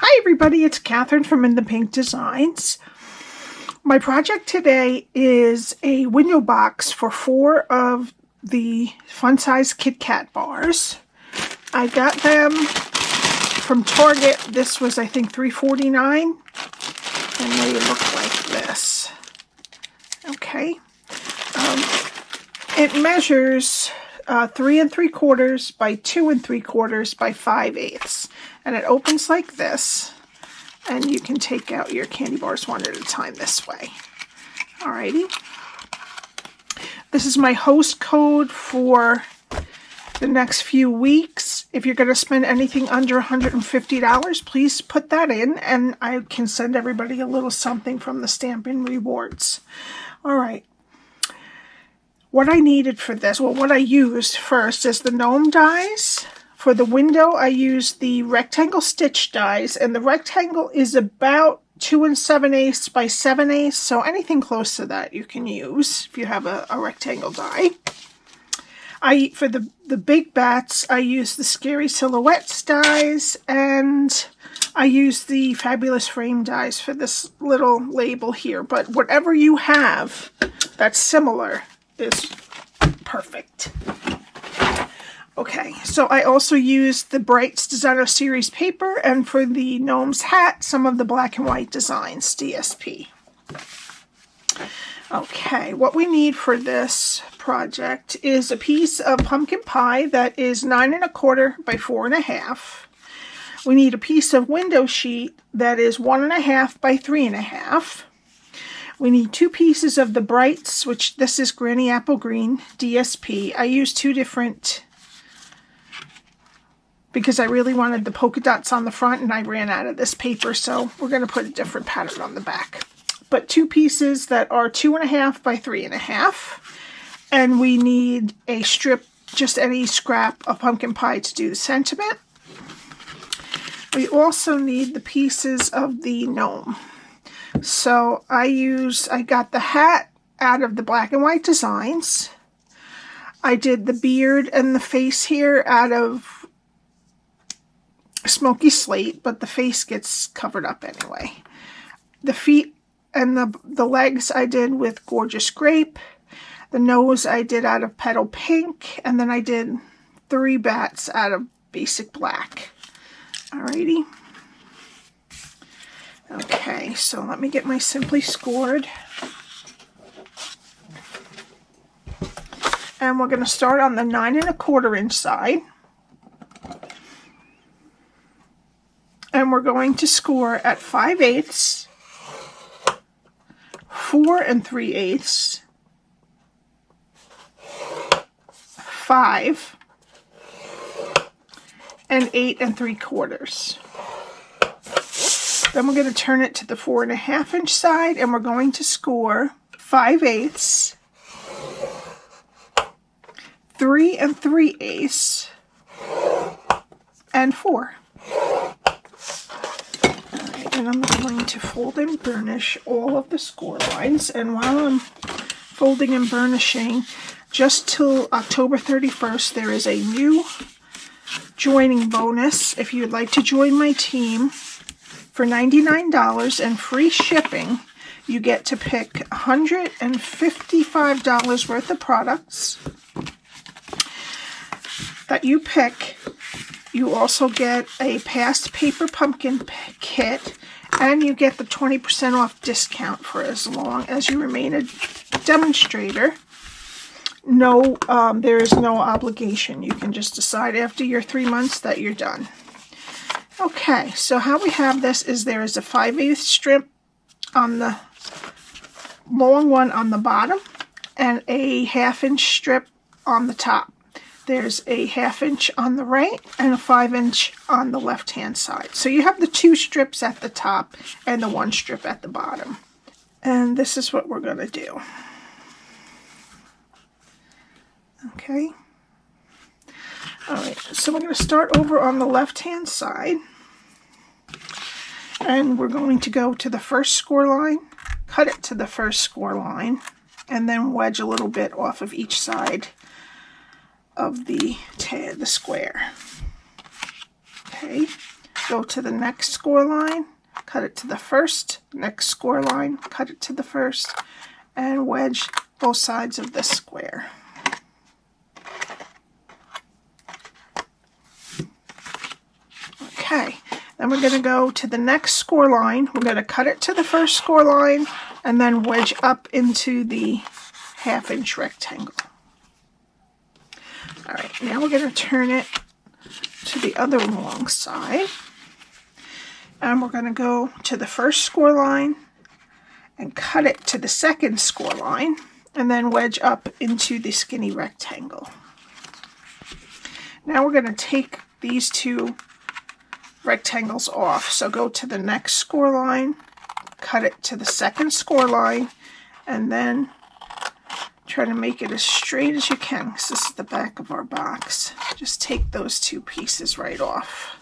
Hi everybody, it's Catherine from In the Pink Designs. My project today is a window box for 4 of the Fun Sized KItKat bars. I got them from Target. This was, I think, $3.49, and they look like this. Okay. It measures 3 3/4 by 2 3/4 by 5/8, and it opens like this, and you can take out your candy bars one at a time this way. Alrighty. This is my host code for the next few weeks. If you're going to spend anything under $150, please put that in, and I can send everybody a little something from the Stampin' Rewards. Alright. What I needed for this, well, what I used first is the Gnome dies. For the window, I used the rectangle stitch dies, and the rectangle is about 2 7/8 by 7/8, so anything close to that you can use if you have a rectangle die. For the big bats, I used the Scary Silhouettes dies, and I used the Fabulous Frame dies for this little label here. But whatever you have that's similar is perfect. Okay, so I also used the Brights Designer Series paper, and for the Gnomes hat, some of the black and white designs, DSP. Okay, what we need for this project is a piece of pumpkin pie that is 9 1/4 by 4 1/2. We need a piece of window sheet that is 1 1/2 by 3 1/2. We need 2 pieces of the Brights, which this is Granny Apple Green DSP. I used 2 different because I really wanted the polka dots on the front, and I ran out of this paper, so we're going to put a different pattern on the back. But 2 pieces that are 2 1/2 by 3 1/2, and we need a strip, just any scrap of pumpkin pie to do the sentiment. We also need the pieces of the gnome. So I got the hat out of the black and white designs. I did the beard and the face here out of Smokey Slate, but the face gets covered up anyway. The feet and the legs I did with Gorgeous Grape. The nose I did out of Petal Pink, and then I did 3 bats out of Basic Black. Alrighty. Okay, so let me get my Simply Scored. And we're going to start on the 9 1/4 inch side. And we're going to score at 5/8, 4 3/8, 5, and 8 3/4. Then we're going to turn it to the 4 1/2 inch side, and we're going to score 5/8, 3 3/8, and 4. Alright, and I'm going to fold and burnish all of the score lines, and while I'm folding and burnishing, just till October 31st, there is a new joining bonus. If you'd like to join my team, for $99 and free shipping, you get to pick $155 worth of products that you pick. You also get a past paper pumpkin kit, and you get the 20% off discount for as long as you remain a demonstrator. No, there is no obligation. You can just decide after your 3 months that you're done. Okay, so how we have this is there is a 5/8 strip on the long one on the bottom, and a 1/2 inch strip on the top. There's a 1/2 inch on the right and a 5 inch on the left hand side. So you have the 2 strips at the top and the 1 strip at the bottom. And this is what we're going to do. Okay. Alright, so we're going to start over on the left hand side, and we're going to go to the first score line, cut it to the first score line, and then wedge a little bit off of each side of the square. Okay, go to the next score line, cut it to the first, next score line, cut it to the first, and wedge both sides of this square. Okay, then we're going to go to the next score line. We're going to cut it to the first score line and then wedge up into the 1/2 inch rectangle. All right, now we're going to turn it to the other long side. And we're going to go to the first score line and cut it to the second score line and then wedge up into the skinny rectangle. Now we're going to take these two rectangles off. So go to the next score line, cut it to the second score line, and then try to make it as straight as you can, because this is the back of our box. Just take those two pieces right off.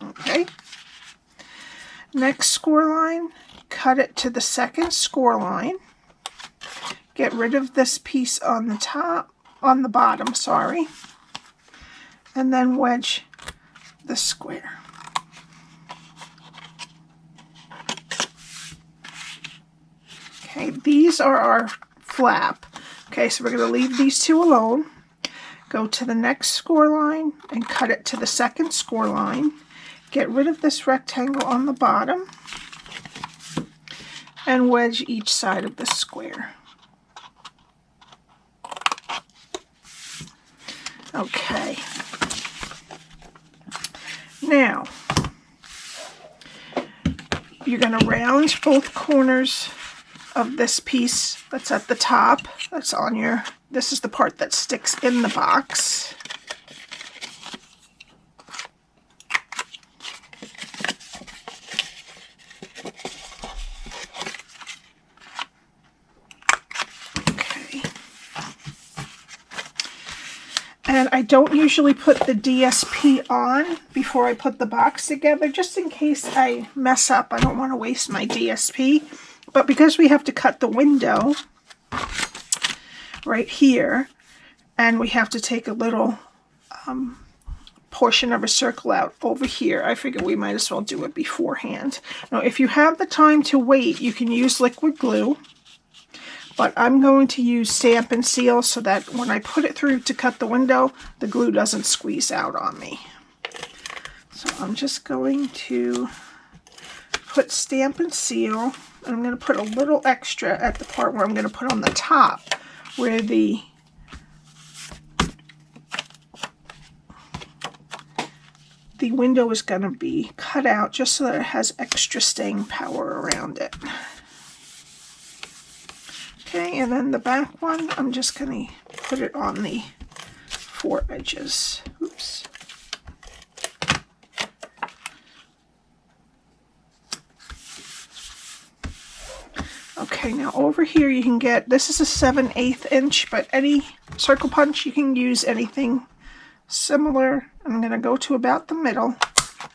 Okay. Next score line, cut it to the second score line. Get rid of this piece on the bottom, sorry. And then wedge the square. Okay, these are our flap. Okay, so we're going to leave these two alone. Go to the next score line and cut it to the second score line. Get rid of this rectangle on the bottom and wedge each side of the square. Okay. Now, you're going to round both corners of this piece that's at the top. That's on your, this is the part that sticks in the box. And I don't usually put the DSP on before I put the box together, just in case I mess up. I don't want to waste my DSP. But because we have to cut the window right here, and we have to take a little portion of a circle out over here, I figure we might as well do it beforehand. Now, if you have the time to wait, you can use liquid glue. But I'm going to use Stampin Seal so that when I put it through to cut the window, the glue doesn't squeeze out on me. So I'm just going to put Stampin Seal, and I'm going to put a little extra at the part where I'm going to put on the top, where the window is going to be cut out, just so that it has extra staying power around it. Okay, and then the back one, I'm just going to put it on the 4 edges. Oops. Okay, now over here you can get, this is a 7/8 inch, but any circle punch, you can use anything similar. I'm going to go to about the middle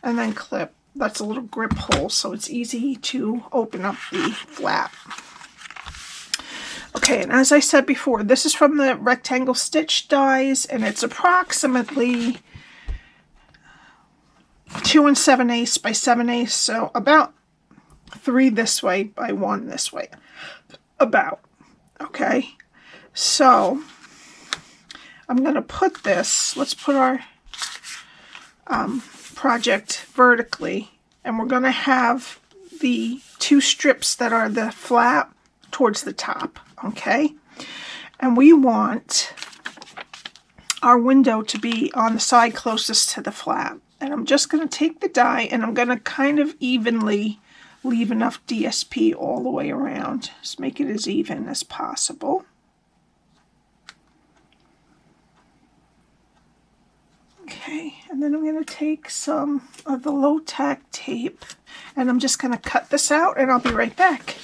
and then clip. That's a little grip hole, so it's easy to open up the flap. Okay, and as I said before, this is from the Rectangle Stitch dies, and it's approximately 2 7/8 by 7/8, so about 3 this way by 1 this way. About. Okay, so I'm going to put this, let's put our project vertically, and we're going to have the 2 strips that are the flap towards the top. Okay, and we want our window to be on the side closest to the flap. And I'm just going to take the die and I'm going to kind of evenly leave enough DSP all the way around. Just make it as even as possible. Okay, and then I'm going to take some of the low-tack tape and I'm just going to cut this out and I'll be right back.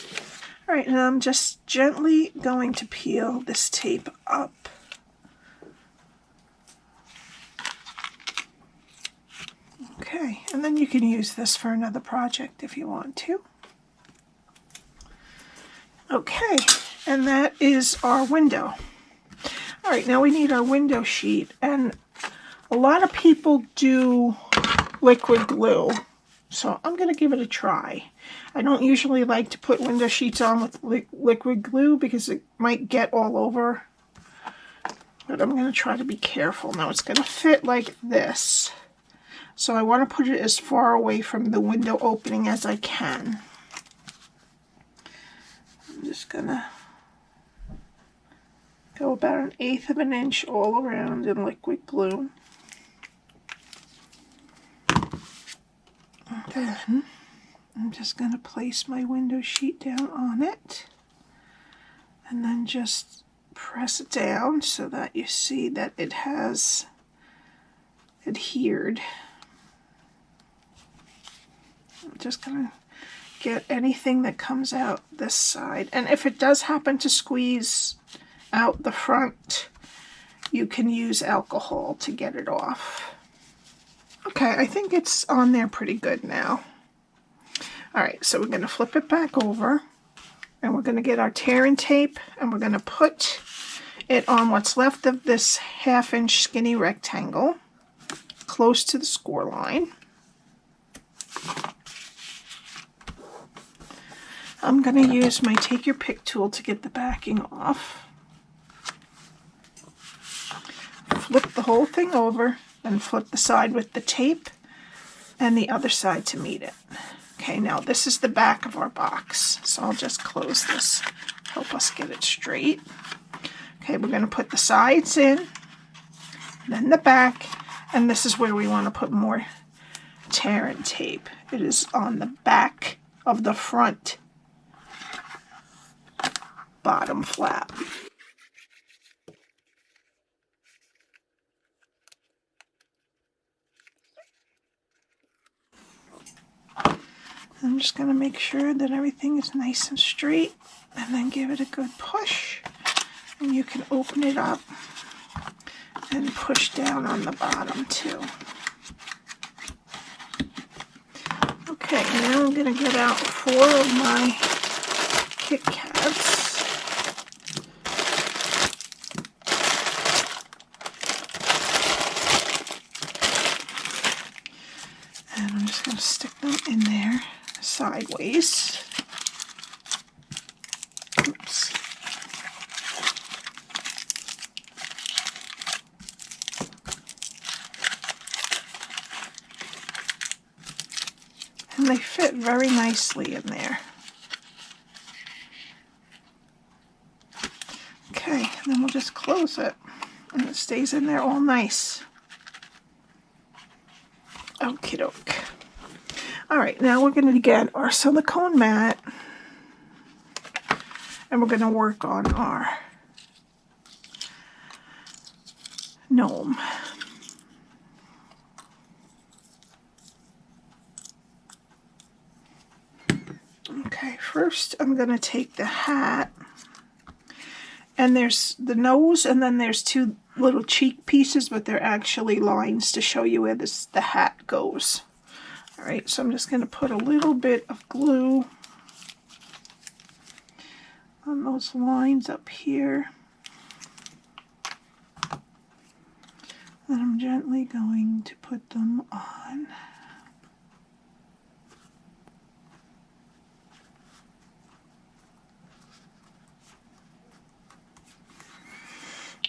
All right, and I'm just gently going to peel this tape up. Okay, and then you can use this for another project if you want to. Okay, and that is our window. All right, now we need our window sheet, and a lot of people do liquid glue. So I'm going to give it a try. I don't usually like to put window sheets on with liquid glue because it might get all over. But I'm going to try to be careful. Now it's going to fit like this. So I want to put it as far away from the window opening as I can. I'm just going to go about 1/8 of an inch all around in liquid glue. Then I'm just going to place my window sheet down on it and then just press it down so that you see that it has adhered. I'm just going to get anything that comes out this side, and if it does happen to squeeze out the front, you can use alcohol to get it off. Okay, I think it's on there pretty good now. Alright, so we're going to flip it back over, and we're going to get our tear and tape, and we're going to put it on what's left of this 1/2 inch skinny rectangle, close to the score line. I'm going to use my Take Your Pick tool to get the backing off. Flip the whole thing over, and flip the side with the tape and the other side to meet it. Okay, now this is the back of our box, so I'll just close this, help us get it straight. Okay, we're going to put the sides in, then the back, and this is where we want to put more tear and tape. It is on the back of the front bottom flap. I'm just going to make sure that everything is nice and straight, and then give it a good push, and you can open it up and push down on the bottom too. Okay, now I'm going to get out 4 of my KitKats. And I'm just going to stick them in there sideways. Oops. And they fit very nicely in there. Okay, and then we'll just close it, and it stays in there all nice. Okie doke. Alright, now we're going to get our silicone mat, and we're going to work on our gnome. Okay, first I'm going to take the hat, and there's the nose, and then there's 2 little cheek pieces, but they're actually lines to show you where the hat goes. Alright, so I'm just going to put a little bit of glue on those lines up here. And I'm gently going to put them on.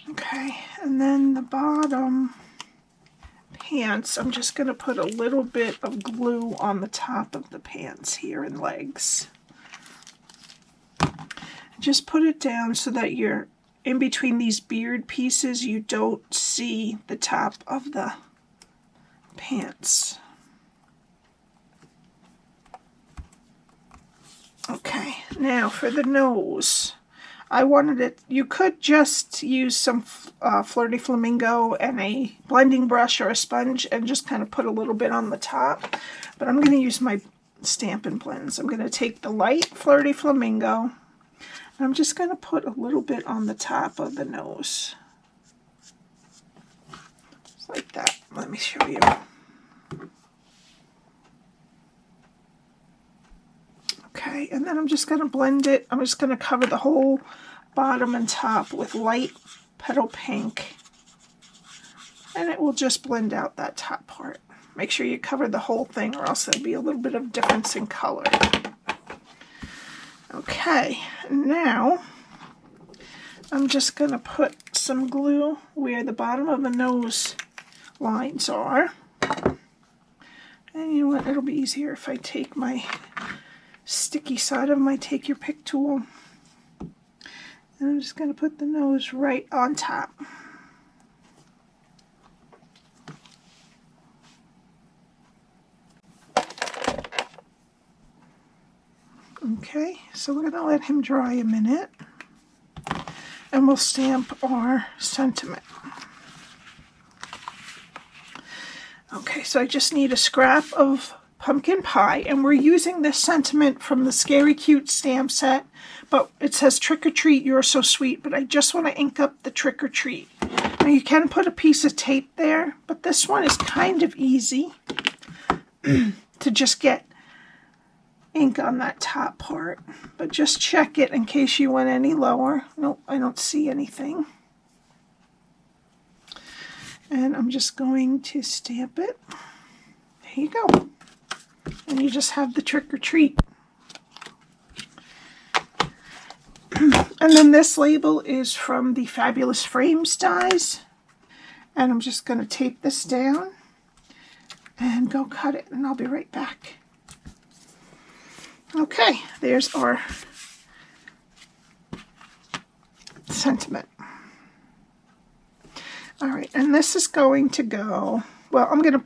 Okay, and then the bottom pants, I'm just going to put a little bit of glue on the top of the pants here and legs. Just put it down so that you're in between these beard pieces, you don't see the top of the pants. Okay, now for the nose. I wanted it, you could just use some Flirty Flamingo and a blending brush or a sponge and just kind of put a little bit on the top. But I'm going to use my Stampin' Blends. I'm going to take the light Flirty Flamingo, and I'm just going to put a little bit on the top of the nose. Just like that. Let me show you. Okay, and then I'm just going to blend it. I'm just going to cover the whole bottom and top with light Petal Pink, and it will just blend out that top part. Make sure you cover the whole thing or else there'll be a little bit of difference in color. Okay, now I'm just going to put some glue where the bottom of the nose lines are. And you know what, it'll be easier if I take my sticky side of my Take Your Pick tool. And I'm just going to put the nose right on top. Okay, so we're going to let him dry a minute. And we'll stamp our sentiment. Okay, so I just need a scrap of pumpkin pie, and we're using this sentiment from the Scary Cute stamp set, but it says Trick or Treat, You're So Sweet, but I just want to ink up the Trick or Treat. Now you can put a piece of tape there, but this one is kind of easy to just get ink on that top part, but just check it in case you went any lower. Nope, I don't see anything. And I'm just going to stamp it. There you go. And you just have the Trick or Treat. And then this label is from the Fabulous Frames dies. And I'm just going to tape this down and go cut it, and I'll be right back. Okay, there's our sentiment. All right, and this is going to go, well, I'm going to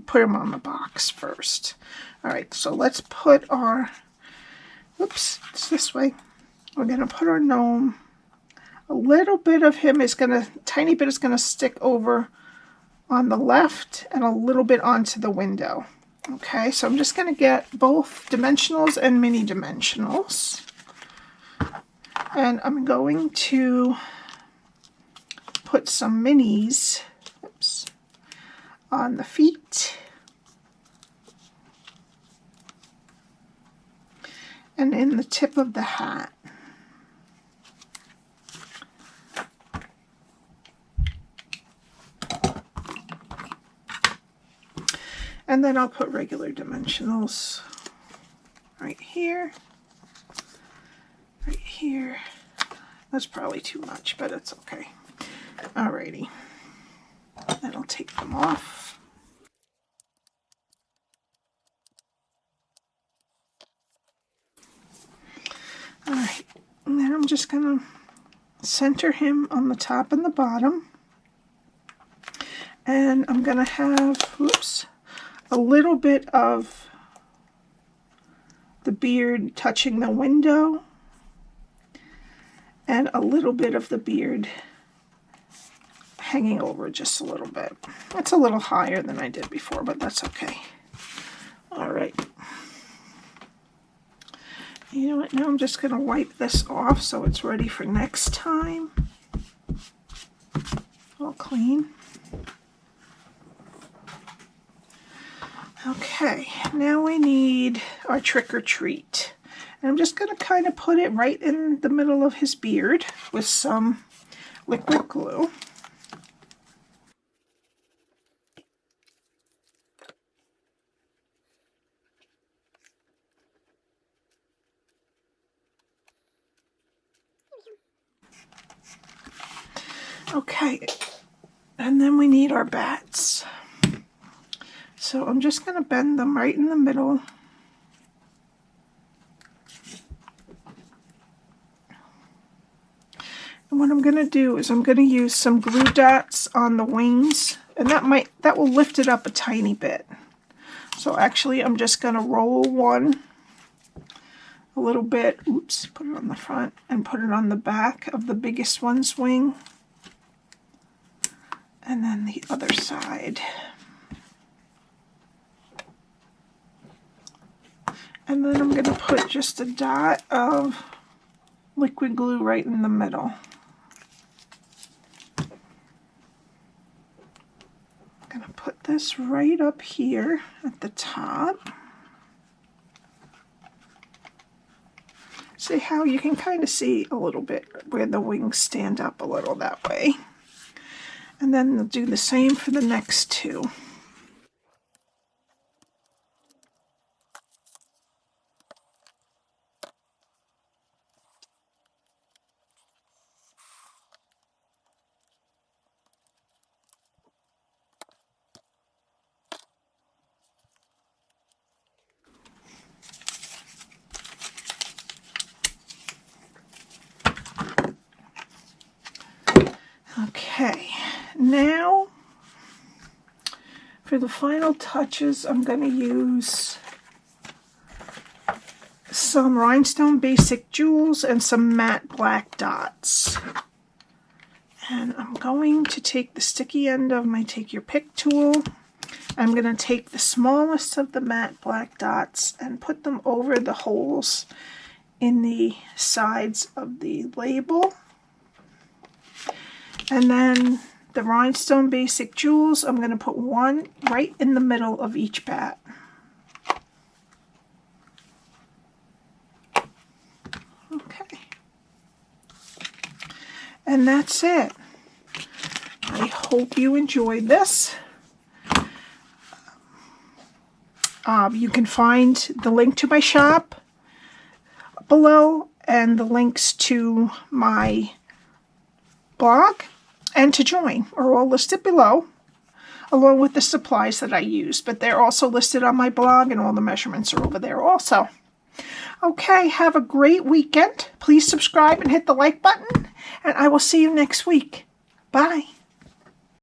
put them on the box first. All right, so let's put our, oops, it's this way. We're going to put our gnome. A little bit of him is going to, tiny bit is going to stick over on the left and a little bit onto the window. Okay, so I'm just going to get both dimensionals and mini dimensionals. And I'm going to put some minis, oops, on the feet. And in the tip of the hat. And then I'll put regular dimensionals right here, right here. That's probably too much, but it's okay. Alrighty. Then I'll take them off. Alright, and then I'm just going to center him on the top and the bottom. And I'm going to have, whoops, a little bit of the beard touching the window and a little bit of the beard hanging over just a little bit. It's a little higher than I did before, but that's okay. All right. You know what? Now I'm just going to wipe this off so it's ready for next time. All clean. Okay, now we need our Trick or Treat. And I'm just going to kind of put it right in the middle of his beard with some liquid glue. Okay, and then we need our bats. So I'm just going to bend them right in the middle. And what I'm going to do is I'm going to use some glue dots on the wings, and that will lift it up a tiny bit. So actually I'm just going to roll one a little bit, oops, put it on the front and put it on the back of the biggest one's wing. And then the other side. And then I'm going to put just a dot of liquid glue right in the middle. I'm going to put this right up here at the top. See how you can kind of see a little bit where the wings stand up a little that way. And then we'll do the same for the next two. For the final touches, I'm going to use some rhinestone basic jewels and some matte black dots. And I'm going to take the sticky end of my Take Your Pick tool. I'm going to take the smallest of the matte black dots and put them over the holes in the sides of the label. And then the rhinestone basic jewels, I'm going to put one right in the middle of each bat. Okay. And that's it. I hope you enjoyed this. You can find the link to my shop below and the links to my blog and to join are all listed below, along with the supplies that I use, but they're also listed on my blog and all the measurements are over there also. Okay, have a great weekend. Please subscribe and hit the like button, and I will see you next week. Bye.